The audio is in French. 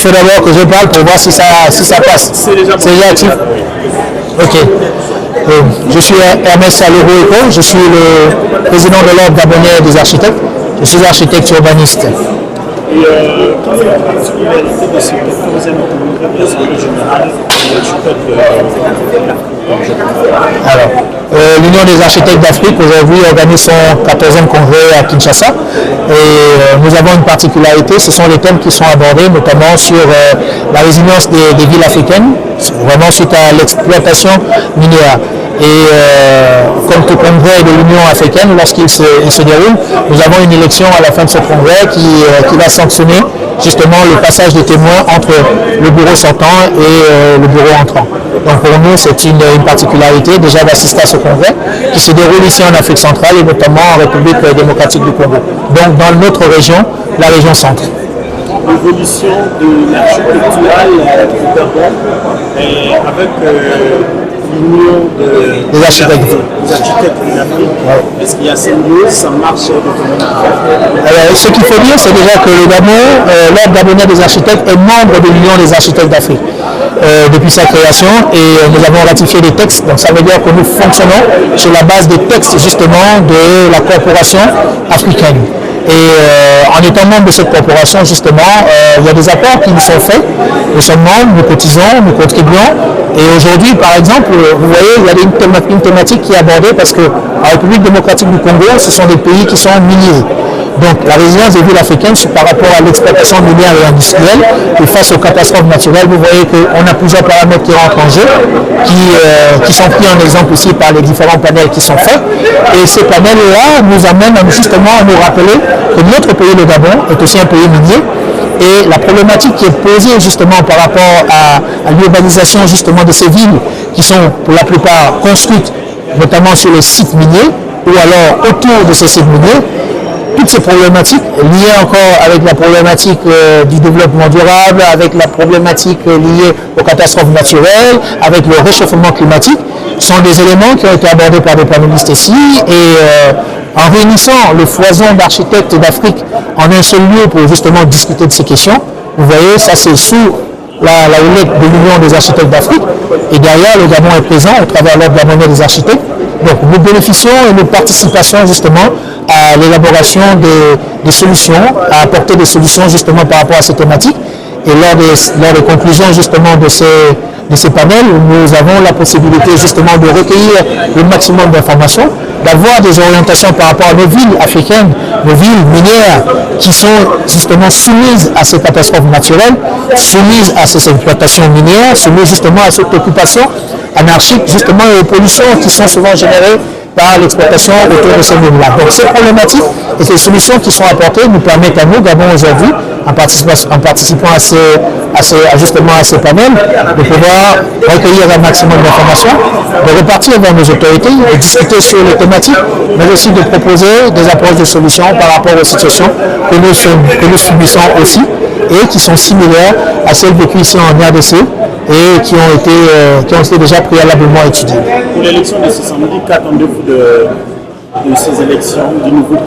faut d'abord que je parle pour voir si ça passe. C'est déjà actif. Ok. Je suis Ernest Salero-Eco, je suis le président de l'Ordre gabonais des architectes. Je suis architecte urbaniste. Et quelle est la particularité de ce troisième congrès de l'Assemblée générale Alors, l'Union des architectes d'Afrique aujourd'hui organise son 14e congrès à Kinshasa et nous avons une particularité, ce sont les thèmes qui sont abordés notamment sur la résilience des villes africaines, vraiment suite à l'exploitation minière. Et comme tout congrès de l'Union africaine, lorsqu'il se déroule, nous avons une élection à la fin de ce congrès qui va sanctionner justement le passage des témoins entre le bureau sortant et le bureau entrant. Donc pour nous, c'est une particularité déjà d'assister à ce congrès qui se déroule ici en Afrique centrale et notamment en République démocratique du Congo. Donc dans notre région, la région centre. L'évolution de l'architecture du Gabon avec l'union des architectes d'Afrique. Est-ce qu'il y a symbiose, ça marche de Alors, ce qu'il faut dire, c'est déjà que le Gabon, l'Ordre gabonais des architectes est membre de l'Union des architectes d'Afrique depuis sa création et nous avons ratifié des textes. Donc ça veut dire que nous fonctionnons sur la base des textes justement de la corporation africaine. Et en étant membre de cette corporation, justement, il y a des apports qui nous sont faits. Nous sommes membres, nous cotisons, nous contribuons. Et aujourd'hui, par exemple, vous voyez, il y a une thématique qui est abordée parce que la République démocratique du Congo, ce sont des pays qui sont miniers. Donc la résilience des villes africaines par rapport à l'exploitation minière et industrielle et face aux catastrophes naturelles, vous voyez qu'on a plusieurs paramètres qui rentrent en jeu, qui sont pris en exemple ici par les différents panels qui sont faits. Et ces panels-là nous amènent justement à nous rappeler que notre pays, le Gabon, est aussi un pays minier. Et la problématique qui est posée justement par rapport à l'urbanisation justement de ces villes qui sont pour la plupart construites notamment sur les sites miniers ou alors autour de ces sites miniers, toutes ces problématiques liées encore avec la problématique du développement durable, avec la problématique liée aux catastrophes naturelles, avec le réchauffement climatique, sont des éléments qui ont été abordés par des panélistes ici et en réunissant le foison d'architectes d'Afrique en un seul lieu pour justement discuter de ces questions, vous voyez, ça c'est sous la houlette de l'Union des architectes d'Afrique et derrière le Gabon est présent au travers de l'Ordre gabonais des architectes. Donc nous bénéficions et nous participons justement à l'élaboration des solutions, à apporter des solutions justement par rapport à ces thématiques. Et lors des conclusions justement de ces panels, nous avons la possibilité justement de recueillir le maximum d'informations, d'avoir des orientations par rapport à nos villes africaines, nos villes minières qui sont justement soumises à ces catastrophes naturelles, soumises à ces exploitations minières, soumises justement à cette occupation anarchique justement et aux pollutions qui sont souvent générées par l'exploitation autour de ces mines-là. Donc ces problématiques et ces solutions qui sont apportées nous permettent à nous, Gabon aujourd'hui, en participant justement à ces panels, de pouvoir recueillir un maximum d'informations, de repartir vers nos autorités, de discuter sur les thématiques, mais aussi de proposer des approches de solutions par rapport aux situations que nous subissons aussi et qui sont similaires à celles vécues ici en RDC et qui ont été déjà préalablement étudiées. Pour l'élection de ce samedi, qu'attendez-vous de ces élections, du nouveau